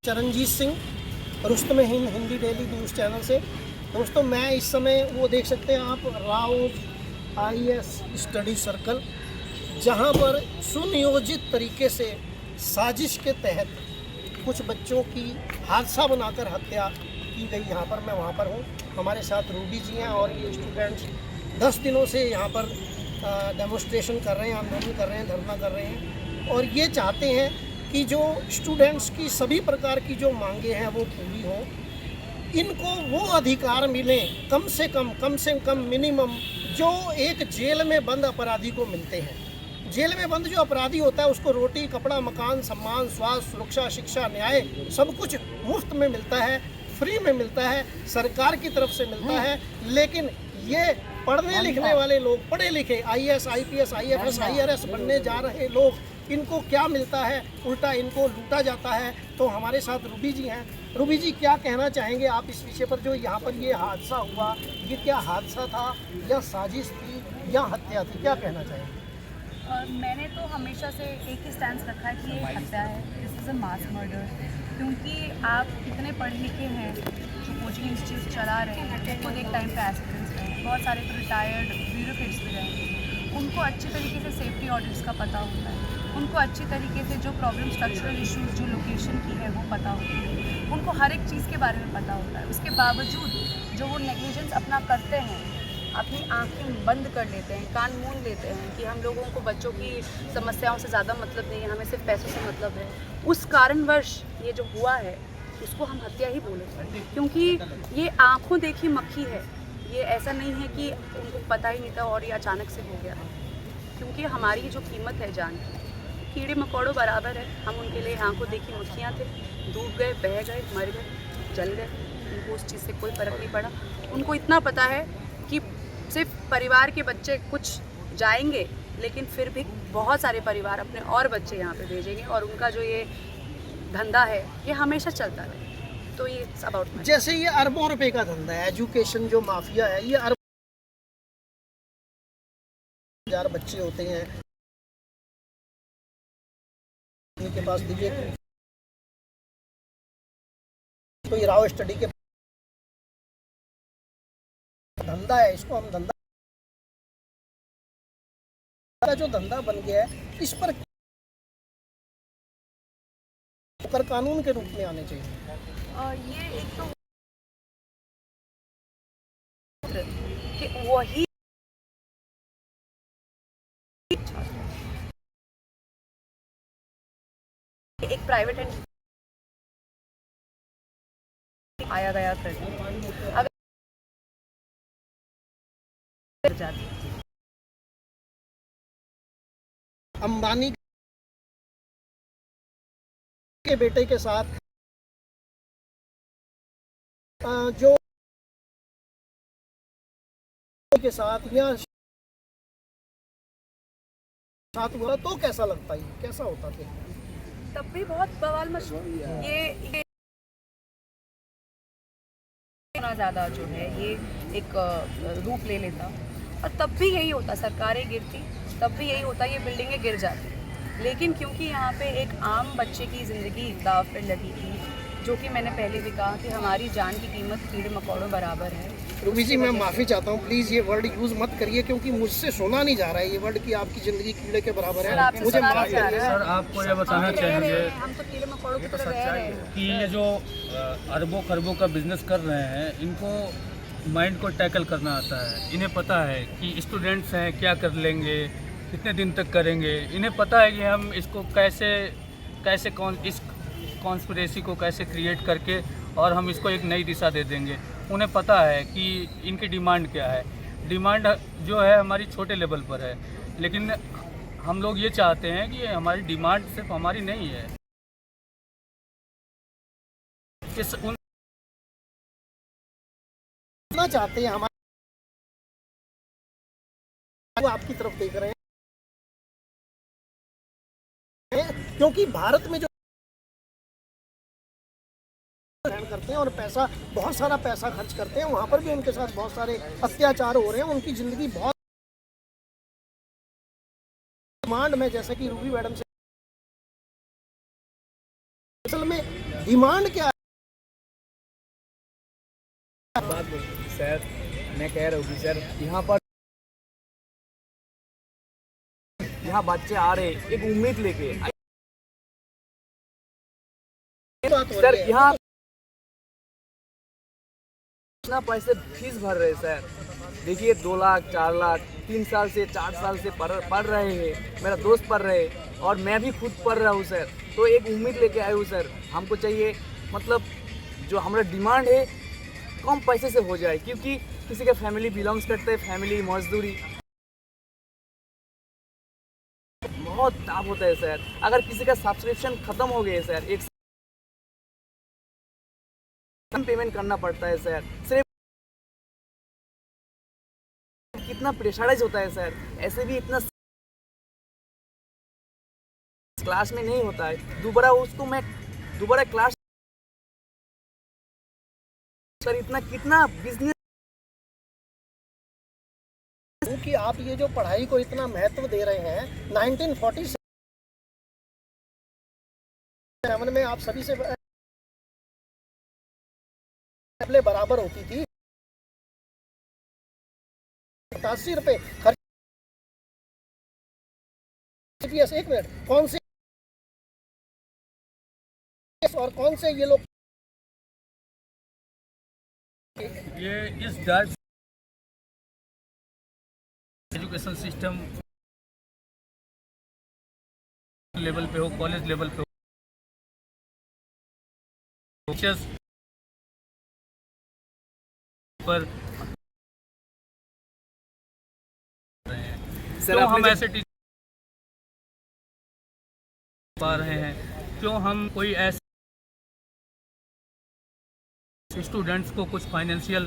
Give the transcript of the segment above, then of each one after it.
Charanjit Singh, Rustam Hind Hindi daily news channel से। दोस्तों, मैं इस समय वो देख सकते हैं आप राउत आईएएस स्टडी सर्कल, जहां पर सुनियोजित तरीके से साजिश के तहत कुछ बच्चों की हादसा बनाकर हत्या की गई। यहाँ पर मैं वहाँ पर हूँ, हमारे साथ रूबी जी हैं और ये स्टूडेंट्स 10 दिनों से यहाँ पर डेमोन्स्ट्रेशन कर रहे हैं, आंदोलन कर रहे हैं, धरना कर रहे हैं और ये चाहते हैं कि जो स्टूडेंट्स की सभी प्रकार की जो मांगे हैं वो पूरी हों, इनको वो अधिकार मिले कम से कम मिनिमम जो एक जेल में बंद अपराधी को मिलते हैं। जेल में बंद जो अपराधी होता है उसको रोटी, कपड़ा, मकान, सम्मान, स्वास्थ्य, सुरक्षा, शिक्षा, न्याय सब कुछ मुफ्त में मिलता है, फ्री में मिलता है, सरकार की तरफ से मिलता है। लेकिन ये पढ़ने लिखने वाले लोग, पढ़े लिखे आईएएस, आईपीएस, आईएफएस, आईआरएस बनने जा रहे लोग, इनको क्या मिलता है? उल्टा इनको लूटा जाता है। तो हमारे साथ रूबी जी हैं। रूबी जी, क्या कहना चाहेंगे आप इस विषय पर? जो यहाँ पर ये हादसा हुआ, ये क्या हादसा था या साजिश थी या हत्या थी? क्या कहना चाहेंगे? मैंने तो हमेशा से एक ही स्टैंड रखा है कि ये हत्या है, this is a mass murder. क्योंकि आप इतने पढ़े लिखे हैं, जो कोचिंग इंस्टीट्यूट चला रहे हैं, खुद एक टाइम पे एस्पिरेंट्स रहे हैं, बहुत सारे तो रिटायर्ड ब्यूरोक्रेट्स भी रहेंगे, उनको अच्छे तरीके से सेफ्टी ऑडिट्स का पता होता है, उनको अच्छी तरीके से जो प्रॉब्लम, स्ट्रक्चरल इश्यूज जो लोकेशन की है वो पता होती है, उनको हर एक चीज़ के बारे में पता होता है। उसके बावजूद जो वो नेग्लिजेंस अपना करते हैं, अपनी आंखें बंद कर लेते हैं, कान मूंद लेते हैं कि हम लोगों को बच्चों की समस्याओं से ज़्यादा मतलब नहीं है, हमें सिर्फ पैसों से मतलब है। उस कारणवश ये जो हुआ है उसको हम हत्या ही बोलेंगे, क्योंकि ये आंखों देखी मक्खी है। ये ऐसा नहीं है कि उनको पता ही नहीं था और ये अचानक से हो गया, क्योंकि हमारी जो कीमत है जान की, कीड़े मकोड़ों बराबर है। हम उनके लिए आंखों देखी मक्खियाँ थे, डूब गए, बह गए, मर गए, जल गए, उनको उस चीज़ से कोई फ़र्क नहीं पड़ा। उनको इतना पता है कि सिर्फ परिवार के बच्चे कुछ जाएंगे, लेकिन फिर भी बहुत सारे परिवार अपने और बच्चे यहाँ पे भेजेंगे और उनका जो ये धंधा है ये हमेशा चलता रहे। तो ये अबाउट, जैसे ये अरबों रुपए का धंधा है, एजुकेशन जो माफिया है, ये अरब हजार बच्चे होते हैं के पास, दीजिए तो ये राव स्टडी के धंधा है, इसको हम धंधा का जो धंधा बन गया है, इस पर कानून के रूप में आने चाहिए। ये एक तो कि वही एक प्राइवेट एंड आया गया कर अगर जाती अंबानी के बेटे के साथ जो के साथ या साथ हुआ तो कैसा लगता है? कैसा होता फिर? तब भी बहुत बवाल मच ये इतना ज़्यादा जो है ये एक रूप ले लेता, और तब भी यही होता, सरकारें गिरती, तब भी यही होता, ये बिल्डिंगें गिर जाती। लेकिन क्योंकि यहाँ पे एक आम बच्चे की ज़िंदगी दाव पर लगी थी, जो कि मैंने पहले भी कहा कि हमारी जान की कीमत कीड़े मकोड़ों बराबर है। रूबी जी, मैं माफ़ी चाहता हूँ, प्लीज़ ये वर्ड यूज़ मत करिए, क्योंकि मुझसे सुना नहीं जा रहा है ये वर्ड कि आपकी ज़िंदगी कीड़े के बराबर है। मुझे माफ करिए सर, आपको ये बताना चाहेंगे हम तो कीड़े मकोड़ों की तरह रह रहे हैं कि ये जो अरबों खरबों का बिजनेस कर रहे हैं, इनको माइंड को टैकल करना आता है। इन्हें पता है कि स्टूडेंट्स हैं, क्या कर लेंगे, कितने दिन तक करेंगे। इन्हें पता है कि हम इसको कैसे इस कॉन्स्पिरेसी को कैसे क्रिएट करके और हम इसको एक नई दिशा दे देंगे। उन्हें पता है कि इनकी डिमांड क्या है। डिमांड जो है हमारी छोटे लेवल पर है, लेकिन हम लोग ये चाहते हैं कि हमारी डिमांड सिर्फ हमारी नहीं है, इस उन चाहते हैं हमारे, आपकी तरफ देख रहे हैं, क्योंकि भारत में जो करते हैं और पैसा, बहुत सारा पैसा खर्च करते हैं, वहाँ पर भी उनके साथ बहुत सारे अत्याचार हो रहे हैं। उनकी ज़िंदगी बहुत डिमांड में, जैसे कि रूबी मैडम से असल में डिमांड क्या है? बात सर, मैं कह रहा हूँ कि सर यहाँ बच्चे आ रहे एक उम्मीद लेके बात हो सर, रही है। यहाँ इतना पैसे फीस भर रहे सर। देखिए 2 लाख 4 लाख 3 साल से 4 साल से पढ़ रहे हैं, मेरा दोस्त पढ़ रहे हैं और मैं भी खुद पढ़ रहा हूँ सर। तो एक उम्मीद लेके आए हूँ सर, हमको चाहिए मतलब जो हमारा डिमांड है कम पैसे से हो जाए, क्योंकि किसी का फैमिली बिलोंग्स करते हैं, फैमिली मजदूरी बहुत टाफ होता है सर। अगर किसी का सब्सक्रिप्शन खत्म हो गया है सर, एक पेमेंट करना पड़ता है सर। सिर्फ कितना प्रेशराइज होता है सर, ऐसे भी इतना क्लास में नहीं होता है। दोबारा क्लास सर, इतना कितना बिजनेस। क्योंकि आप ये जो पढ़ाई को इतना महत्व दे रहे हैं, 1947 में आप सभी से पहले बराबर होती थी। 87 रुपए खर्च। एक मिनट, कौन से और कौन से ये लोग ये इस डाइट एजुकेशन सिस्टम लेवल पे हो, कॉलेज लेवल पे हो, टीचर्स पर सर क्यों हम आपने ऐसे टीचर पा रहे हैं? क्यों हम कोई ऐसे स्टूडेंट्स को कुछ फाइनेंशियल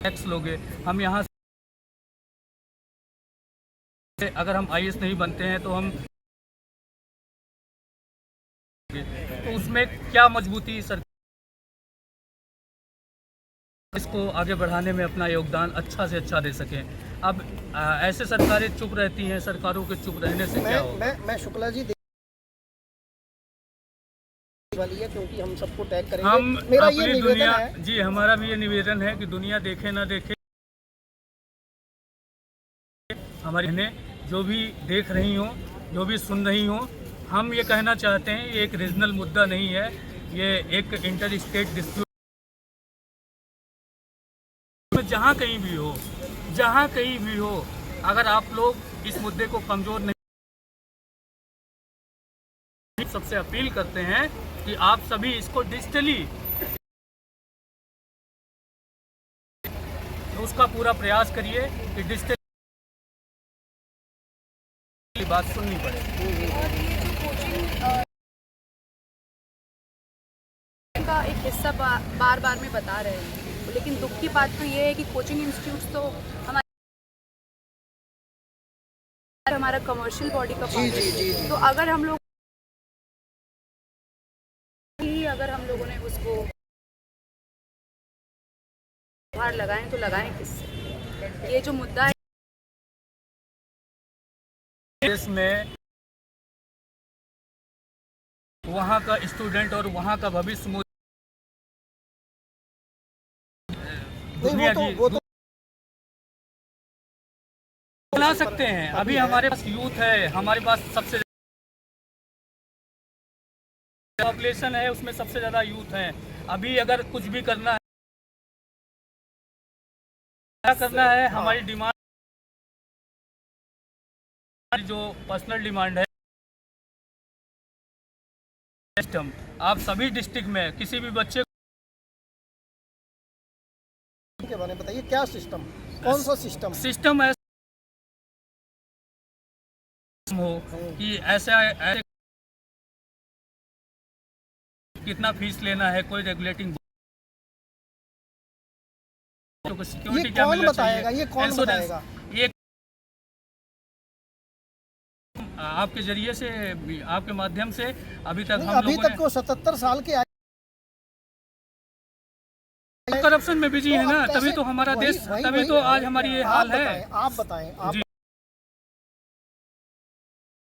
टैक्स लोगे? हम यहाँ से अगर हम आईएएस नहीं बनते हैं तो हम तो उसमें क्या मजबूती सरकार इसको आगे बढ़ाने में अपना योगदान अच्छा से अच्छा दे सकें। अब ऐसे सरकारें चुप रहती हैं, सरकारों के चुप रहने से क्या होगा? मैं शुक्ला जी वाली है, क्योंकि हम सबको टैग करेंगे। हम मेरा ये अपनी निवेदन दुनिया है जी, हमारा भी ये निवेदन है कि दुनिया देखे ना देखे, हमारी बहनें जो भी देख रही हो, जो भी सुन रही हो, हम ये कहना चाहते हैं ये एक रीजनल मुद्दा नहीं है, ये एक इंटर स्टेट डिस्प्यूट। जहाँ कहीं भी हो, अगर आप लोग इस मुद्दे को कमजोर नहीं, सबसे अपील करते हैं कि आप सभी इसको डिजिटली तो उसका पूरा प्रयास करिए कि डिजिटल बात सुननी पड़े। और ये जो कोचिंग का एक हिस्सा बार बार में बता रहे हैं, लेकिन दुख की बात तो ये है कि कोचिंग इंस्टीट्यूट्स तो हमारा कमर्शियल बॉडी का पार्ट है। तो अगर हम लोगों ने उसको बाहर लगाएं तो लगाएं किससे? ये जो मुद्दा है देश में वहाँ का स्टूडेंट और वहाँ का भविष्य वो तो बना सकते हैं। अभी हमारे पास यूथ है, हमारे पास सबसे पॉपुलेशन है, उसमें सबसे ज़्यादा यूथ है। अभी अगर कुछ भी करना है हमारी डिमांड, जो पर्सनल डिमांड है सिस्टम, आप सभी डिस्ट्रिक्ट में किसी भी बच्चे के बारे में बताइए, क्या सिस्टम, कौन सा सिस्टम ऐसा हो कि ऐसे कितना फीस लेना है, कोई रेगुलेटिंग सिक्योरिटी क्या मिलना चाहिए, ये कौन बताएगा? ये आपके जरिए से, आपके माध्यम से अभी तक हम अभी तक को 77 साल के करप्शन में बिजी है ना, तभी तो हमारा देश, तभी तो आज हमारी ये हाल है। आप बताएं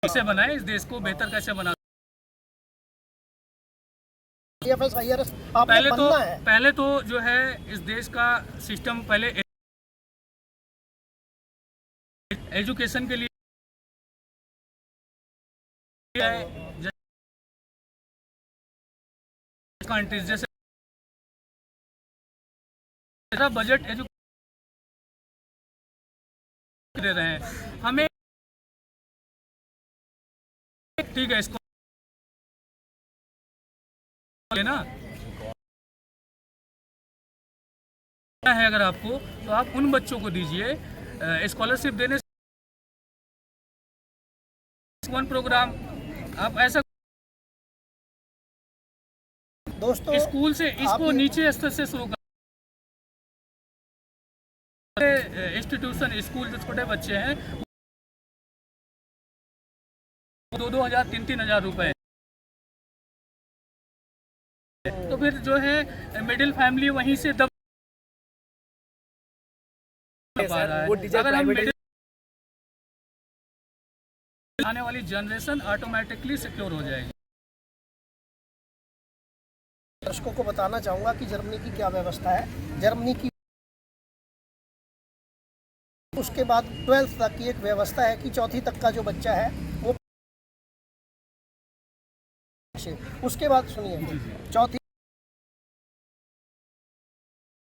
कैसे बनाए इस देश को बेहतर, कैसे बना IFS IRS आपने बनना है। पहले तो जो है इस देश का सिस्टम पहले एजुकेशन के लिए कंट्रीज जैसे बजट दे रहे हैं हमें, ठीक है इसको ना है, अगर आपको तो आप उन बच्चों को दीजिए स्कॉलरशिप देने से वन प्रोग्राम आप ऐसा दोस्तों स्कूल से इसको नीचे स्तर से शुरू कर इंस्टीट्यूशन स्कूल जो छोटे बच्चे हैं 2-2 हज़ार 3-3 हज़ार रुपए, तो फिर जो है मिडिल फैमिली वहीं से दब पा रहा है। अगर हम आने वाली जनरेशन ऑटोमेटिकली सिक्योर हो जाएगी। दर्शकों को बताना चाहूँगा कि जर्मनी की क्या व्यवस्था है। जर्मनी की उसके बाद 12th तक की एक व्यवस्था है कि चौथी तक का जो बच्चा है वो, उसके बाद सुनिए चौथी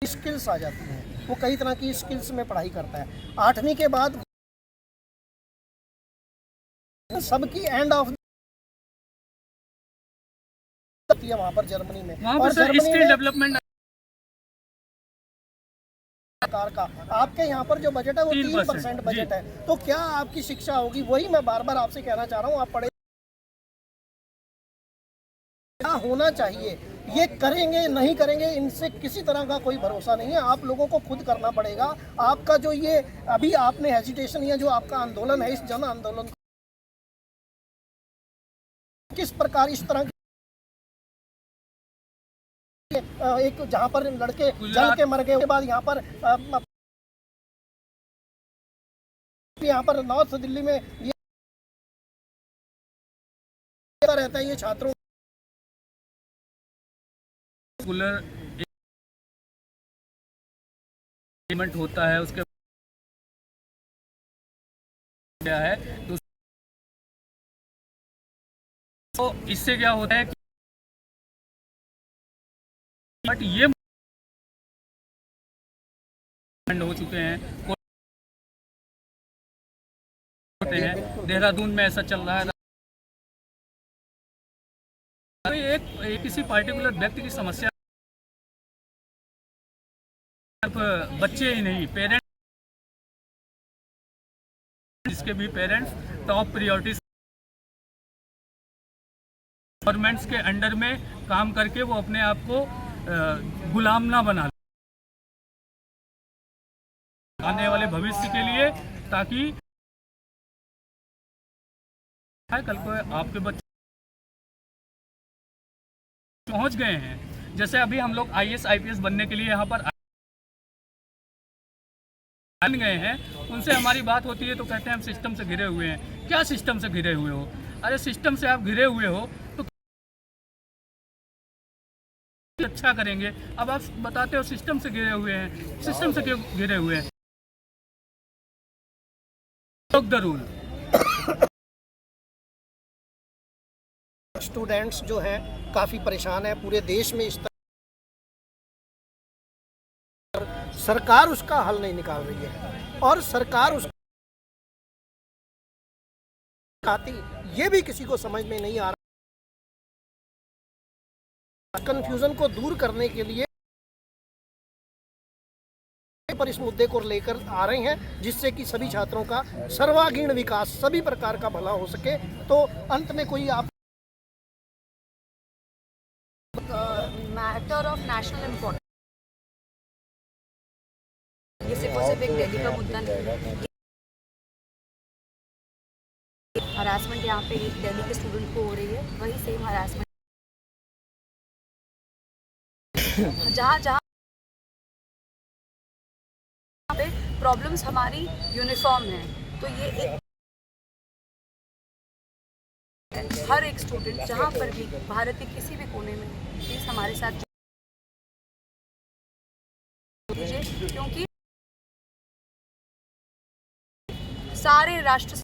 स्किल्स आ जाती हैं, वो कई तरह की स्किल्स में पढ़ाई करता है। 8वीं के बाद सबकी एंड ऑफ है वहाँ पर जर्मनी में, और स्किल डेवलपमेंट सरकार का आपके यहाँ पर जो बजट है वो 3% बजट है, तो क्या आपकी शिक्षा होगी? वही मैं बार बार आपसे कहना चाह रहा हूँ, आप पढ़े क्या होना चाहिए, ये करेंगे नहीं करेंगे इनसे किसी तरह का कोई भरोसा नहीं है। आप लोगों को खुद करना पड़ेगा। आपका जो ये अभी आपने हेजिटेशन या जो आपका आंदोलन है, इस जन आंदोलन किस प्रकार इस तरह एक जहाँ पर लड़के जल के मर गए, उसके बाद यहाँ पर नॉर्थ दिल्ली में ये रहता है, ये छात्रों होता है उसके क्या है, तो इससे क्या होता है कि बट ये हो चुके हैं, होते हैं देहरादून में ऐसा चल रहा है। एक किसी पार्टिकुलर व्यक्ति की समस्या बच्चे ही नहीं, पेरेंट्स, जिसके भी पेरेंट्स टॉप प्रायोरिटी गवर्नमेंट्स के अंडर में काम करके वो अपने आप को गुलाम ना बना आने वाले भविष्य के लिए, ताकि कल को आपके बच्चे पहुंच गए हैं। जैसे अभी हम लोग IAS IPS बनने के लिए यहाँ पर बन गए हैं, उनसे हमारी बात होती है तो कहते हैं हम सिस्टम से घिरे हुए हैं। क्या सिस्टम से घिरे हुए हो? अरे सिस्टम से आप घिरे हुए हो तो अच्छा करेंगे। अब आप बताते हो सिस्टम से घिरे हुए हैं, सिस्टम से क्यों घिरे हुए हैं? The rule. स्टूडेंट्स जो हैं काफ़ी परेशान है, पूरे देश में इस तरह सरकार उसका हल नहीं निकाल रही है, और सरकार उस आती ये भी किसी को समझ में नहीं आ रहा। कंफ्यूजन को दूर करने के लिए पर इस मुद्दे को लेकर आ रहे हैं, जिससे कि सभी छात्रों का सर्वांगीण विकास, सभी प्रकार का भला हो सके। तो अंत में कोई आप मैटर ऑफ नेशनल इम्पोर्टेंस, ये सिर्फ और सिर्फ एक दिल्ली का मुद्दा नहीं है। हरासमेंट यहाँ पे दिल्ली के स्टूडेंट को हो रही है, वही सेम हरासमेंट जहाँ पे प्रॉब्लम्स हमारी यूनिफॉर्म है, तो ये एक हर एक स्टूडेंट जहाँ पर भी भारत के किसी भी कोने में प्लीज़ हमारे साथ जुड़िए, क्योंकि सारे राष्ट्र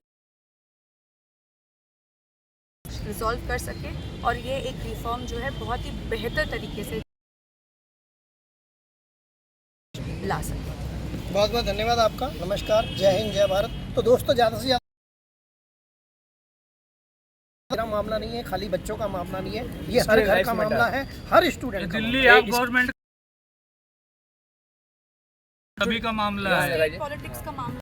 रिजॉल्व कर सके और ये एक रिफॉर्म जो है बहुत ही बेहतर तरीके से ला सके। बहुत बहुत धन्यवाद आपका। नमस्कार, जय हिंद, जय भारत। तो दोस्तों, ज़्यादा से ज़्यादा मेरा मामला नहीं है, खाली बच्चों का मामला नहीं है, ये हर घर का मामला है, हर स्टूडेंट का दिल्ली आप गवर्नमेंट सभी का मामला है। पॉलिटिक्स का मामला